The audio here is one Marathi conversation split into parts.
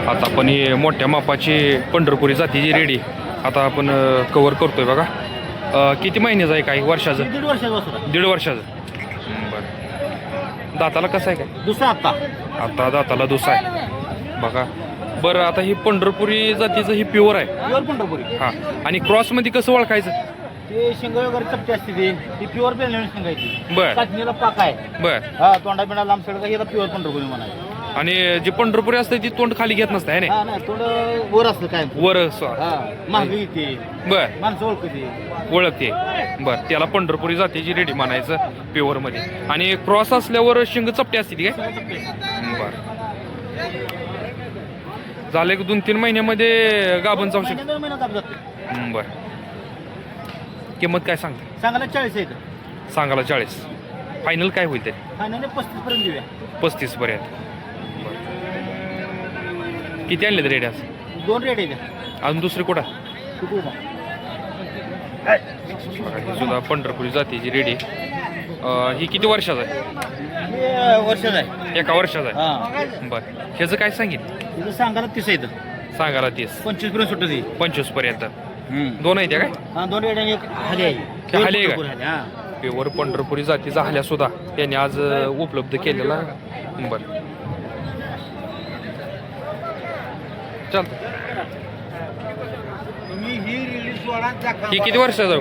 आता आपण ही मोठ्या मापाची पंढरपुरी जातीची रेडी आता आपण कव्हर करतोय बघा. किती महिन्याचं आहे काय वर्षाचं? 1.5 वर्षाचं. 1.5 वर्षाचं. बरं. दाताला कसं आहे काय? दुसरा आता दाताला दुसरा आहे बघा. बरं आता ही पंढरपुरी जातीचं ही प्युअर आहे. प्युअर पंढरपुरी. हां. आणि क्रॉसमध्ये कसं ओळखायचं? ते शिंग वगैरे चपटी असते ती प्युअर पेरलेली शिंगायची. बरं. काटणीला पाक आहे. बरं. हा तोंडा बिंडा लांब सडका याला प्युअर पंढरपुरी म्हणायचं. आणि जी पंढरपुरी असते ती तोंड खाली घेत नसते आहे ना? हा नाही तोंड वर असतं काय. वर हा महाग येते. बर माणसं ओळखते. ओळखते. बर त्याला पंढरपुरी जातीची रेडी म्हणायचं प्युअर मध्ये. आणि क्रॉस असल्यावर शिंग चपटी असते ती काय? बर झालं एक 2-3 महिन्यामध्ये गाभण जाऊ शकतो. 2 महिन्यात आप जाते. बर किंमत काय सांगते? सांगायला 40 आहे. सांगायला 40. फायनल काय होईल ते? फायनल 35 पर्यंत देऊया. 35 पर्यंत. किती आणले रेडी आज? 2 रेट आहे. अजून दुसरी कुठं? कुठे ही सुद्धा पंढरपुरी जातीची रेडी. ही किती वर्षाचा आहे? वर्षाचं आहे. 1 वर्षाचा हा आहे. बर ह्याचं काय सांगितलं? तिथं सांगायला 30 आहे. सांगायला 30. 25 पर्यंत सुट्ट ती. 25 पर्यंत. 2 आहे त्या काय? हा 2 रेट आणि 1 खाली आहे. खाली आहे का? हा प्युअर पंढरपुरी जातीचा हल्या सुद्धा त्यांनी आज उपलब्ध केलेला. बर चालतं. तुम्ही ही रिलीज सोडा. ही किती वर्षाचं?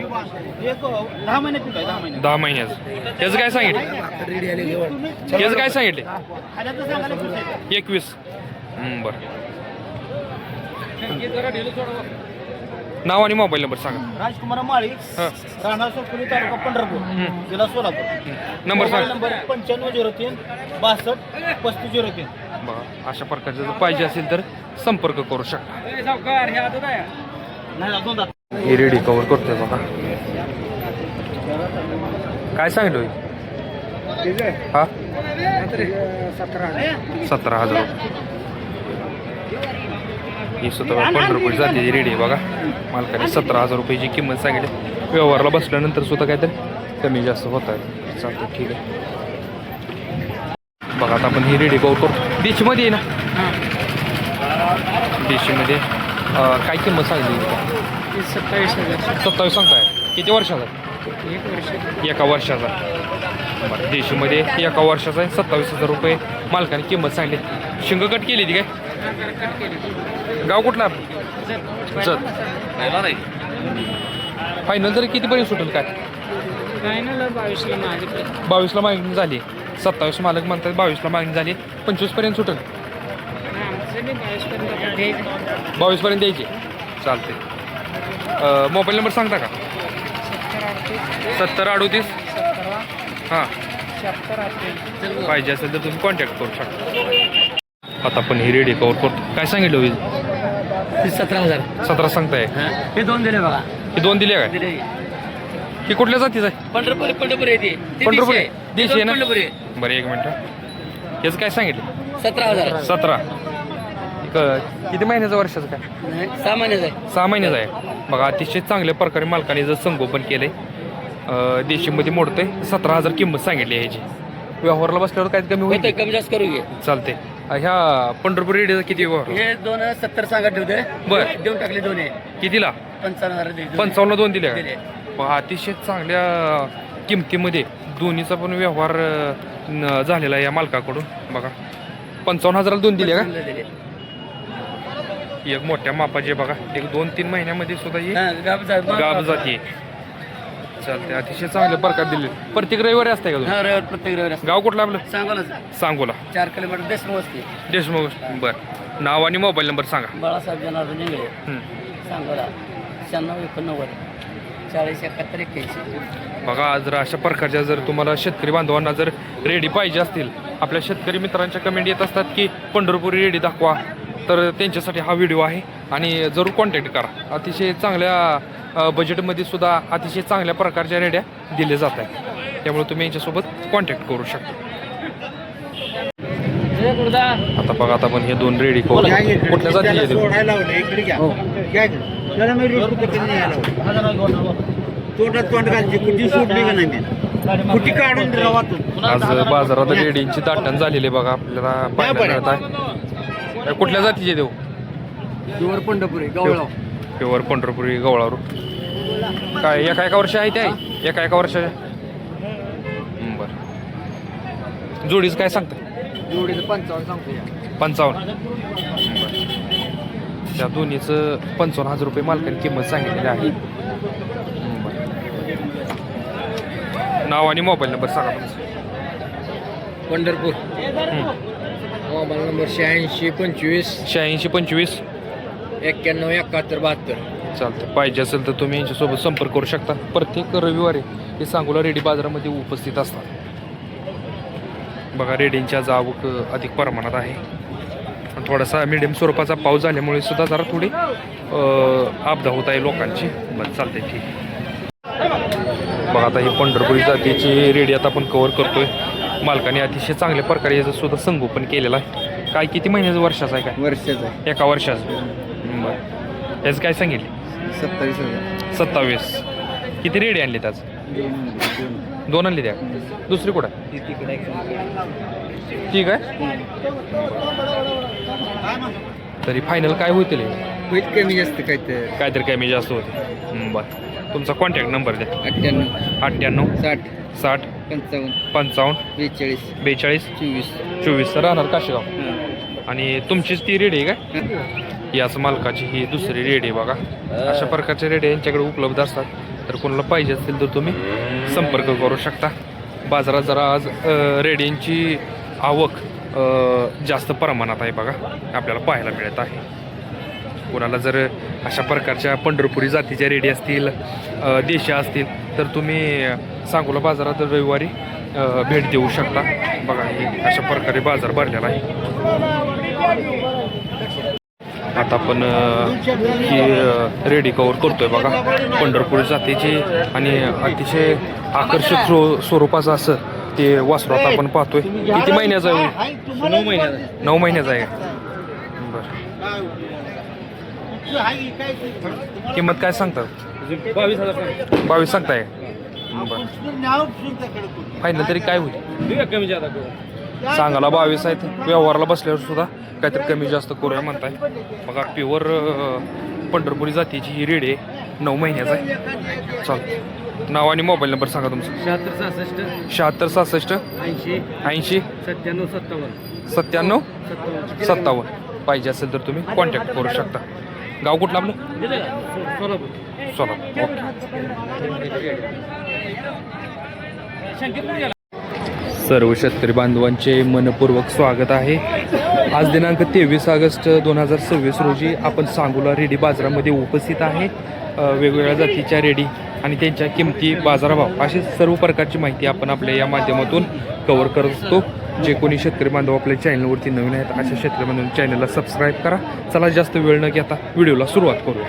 10 महिने कुठं आहे? 10 महिने. 10 महिन्याचं. त्याचं काय सांगितलं? त्याचं काय सांगितले? खाल्याचं सांगायला 30 आहे. 21. बर नाव आणि मोबाईल नंबर सांगा. राजकुमार माळी, हां राहणार सोकुली, तालुका पंढरपूर, जिल्हा सोलापूर. नंबर सांगा. नंबर 9503 62 3503. बघा अशा प्रकारचं जर पाहिजे असेल तर संपर्क करू शकता. ही रेडी कव्हर करतोय बघा. काय सांगितलं? हा 17,000. ही सुद्धा पंढरपूर जातीची रेडी आहे बघा. मालकाने 17,000 रुपयाची किंमत सांगितली. व्यवहारला बसल्यानंतर सुद्धा काहीतरी कमी जास्त होत आहे. चालतं ठीक आहे. बघा आता आपण ही रेडी कव्हर करतो. देशीमध्ये आहे ना? देशीमध्ये काय किंमत सांगितली? 27 सांगताय. किती वर्षाचा? 1 वर्षाचा. बरं देशीमध्ये 1 वर्षाचा आहे. 27,000 रुपये मालकाने किंमत सांगली. शिंग कट केली ती काय? गाव कुठला? जत. फायनल तरी कितीपर्यंत सुटेल काय? 22ला मागणी झाली. 27 मालक म्हणतात 22ला मागणी झाली. 25 पर्यंत सुटेल. 22 पर्यंत द्यायची. चालते. मोबाईल नंबर सांगता का? 7038. हां पाहिजे असेल तर तुम्ही कॉन्टॅक्ट करू शकता. आता आपण ही रेडी कव्हर करतो. काय सांगितलं होईल? 17,000. 17 सांगताय. हे 2 दिले बघा. हे 2 दिले काय? ही कुठल्या जातीचं आहे? पंढरपूर येते. पंढरपुरी देशी आहे ना? पंढरपूर आहे. बरं 1 मिनटं. याचं काय सांगितलं? 17,000. 17. किती महिन्याचं वर्षाचं काय? 6 महिन्याचं आहे. 6 महिन्याचं आहे. बघा अतिशय चांगल्या प्रकारे मालकाने जर संगोपन केलंय. देशीमध्ये मोडतंय. 17,000 किंमत सांगितली आहे याची. व्यवहारला बसल्यावर काय कमी होईल? कमी जास्त करू घे. चालते. ह्या पंढरपूर रेडीचा किती व्यवहार? हे 270 सांगत ठेवते. बरं देऊन टाकले 2 आहे. कितीला? 55,000 दिले. 55ला 2 दिले काय? अतिशय चांगल्या किमतीमध्ये दोन्हीचा पण व्यवहार झालेला आहे या मालकाकडून. बघा 55,000ला 2 दिले का? एक मोठ्या मापाचे बघा. एक 2-3 महिन्यामध्ये सुद्धा ही गाभ जाती. चालते. अतिशय चांगल्या प्रकार दिले. प्रत्येक रविवारी असते का? प्रत्येक रविवारी. गाव कुठलं आपलं? सांगोला. 4 किलोमीटर देशमुख असते. देशमुख. बरं नाव आणि मोबाईल नंबर सांगा. बाळासाहेब जनार्दन इंगळे, सांगोला. 9689 40 71 81. बघा जर अशा प्रकारच्या जर तुम्हाला शेतकरी बांधवांना जर रेडी पाहिजे असतील, आपल्या शेतकरी मित्रांच्या कमेंट येत असतात की पंढरपुरी रेडी दाखवा, तर त्यांच्यासाठी हा व्हिडिओ आहे. आणि जरूर कॉन्टॅक्ट करा. अतिशय चांगल्या बजेटमध्ये सुद्धा अतिशय चांगल्या प्रकारच्या रेड्या दिल्या जात आहेत. त्यामुळे तुम्ही यांच्यासोबत कॉन्टॅक्ट करू शकता. आता बघा आता आपण हे 2 रेडी करू. कुठल्या जाती आहे? आज बाजारात रेडींची दाटण झालेली बघा आपल्याला पाहायला मिळत आहे. कुठल्या जातीचे देऊ? प्युअर पंढरपुरी गवळाव. प्युअर पंढरपुरी गवळारू. काय एका वर्ष आहे ते आहे एका वर्षाच्या? बरं. जोडीच काय सांगता? जोडीचं 55 सांगतो. 55. त्या दोन्हीचं 55,000 रुपये मालकाने किंमत सांगितलेली आहे. नाव आणि मोबाईल नंबर सांगा तुमचा. Pandharpur mobile number 86 25 86 25 91 71 72. चालतं. पाहिजे असेल तर तुम्ही यांच्यासोबत संपर्क करू शकता. प्रत्येक रविवारी हे सांगोला रेडी बाजारामध्ये उपस्थित असतात. बघा रेडींच्या आवक अधिक प्रमाणात आहे. थोडासा मिडियम स्वरूपाचा पाऊस झाल्यामुळे सुद्धा जरा थोडी आपदा होत आहे लोकांची. बरं चालते ठीक. बघा आता ही पंढरपुरी जातीची रेडी आता आपण कव्हर करतोय. मालकाने अतिशय चांगल्या प्रकारे याचं सुद्धा संगोपन केलेलं आहे. काय किती महिन्याचं वर्षाचं आहे? काय वर्षाचं एका वर्षाचं. बरं. याचं काय सांगितले? 27,000. 27. किती रेडी आणली त्याच? 2 आणली त्या. दुसरी कुठं आहे? ठीक आहे. तरी फायनल काय होतील? होईल कमी जास्त काहीतरी कमी जास्त होते. बरं. तुमचा कॉन्टॅक्ट नंबर द्या. 98 98 60 60 55 55 42 42 24. 24 राहणार काशेगाव. आणि तुमचीच ती रेडी आहे काय? याच मालकाची ही दुसरी रेडी बघा. अशा प्रकारच्या रेडी यांच्याकडे उपलब्ध असतात. तर कोणाला पाहिजे असेल तर तुम्ही संपर्क करू शकता. बाजारात जरा आज रेडींची आवक जास्त प्रमाणात आहे बघा आपल्याला पाहायला मिळत आहे. कोणाला जर अशा प्रकारच्या पंढरपुरी जातीच्या रेडी असतील देशी असतील तर तुम्ही सांगोला बाजारात रविवारी भेट देऊ शकता. बघा हे अशा प्रकारे बाजार भरलेला आहे. आता आपण ही रेडी कव्हर करतोय बघा पंढरपुरी जातीची आणि अतिशय आकर्षक स्वरूपाचं असं ते वासरू आता आपण पाहतोय. किती महिन्याचं आहे? 9 महिन्याचा. 9 महिन्याचं आहे. बरं. किंमत काय सांगतात? 22,000. 22 सांगताय. बरं. फायनल तरी काय होईल? कमी जादा सांगायला 22 आहेत. व्यवहाराला बसल्यावर सुद्धा काहीतरी कमी जास्त करूया म्हणताय. बघा प्युअर पंढरपुरी जातीची ही रेडी आहे. 9 महिन्याचा आहे. चालतं. नाव आणि मोबाईल नंबर सांगा तुमचा. 76 66 76 66 80 80 97 57 97 57. पाहिजे असेल तर तुम्ही कॉन्टॅक्ट करू शकता. गाव कुठलं आपलं? सोलापूर. सोलापूर. ओके. सर्व शेतकरी बांधवांचे मनपूर्वक स्वागत आहे. आज दिनांक 23 ऑगस्ट 2026 रोजी आपण सांगोला रेडी बाजारामध्ये उपस्थित आहे. वेगवेगळ्या जातीच्या रेडी आणि त्यांच्या किमती, बाजारभाव अशी सर्व प्रकारची माहिती आपण आपल्या या माध्यमातून कव्हर करत असतो. जे कोणी शेतकरी बांधव आपल्या चॅनलवरती नवीन आहेत अशा शेतकरी बांधव चॅनलला सबस्क्राईब करा. चला जास्त वेळ न घेता व्हिडिओला सुरुवात करूया.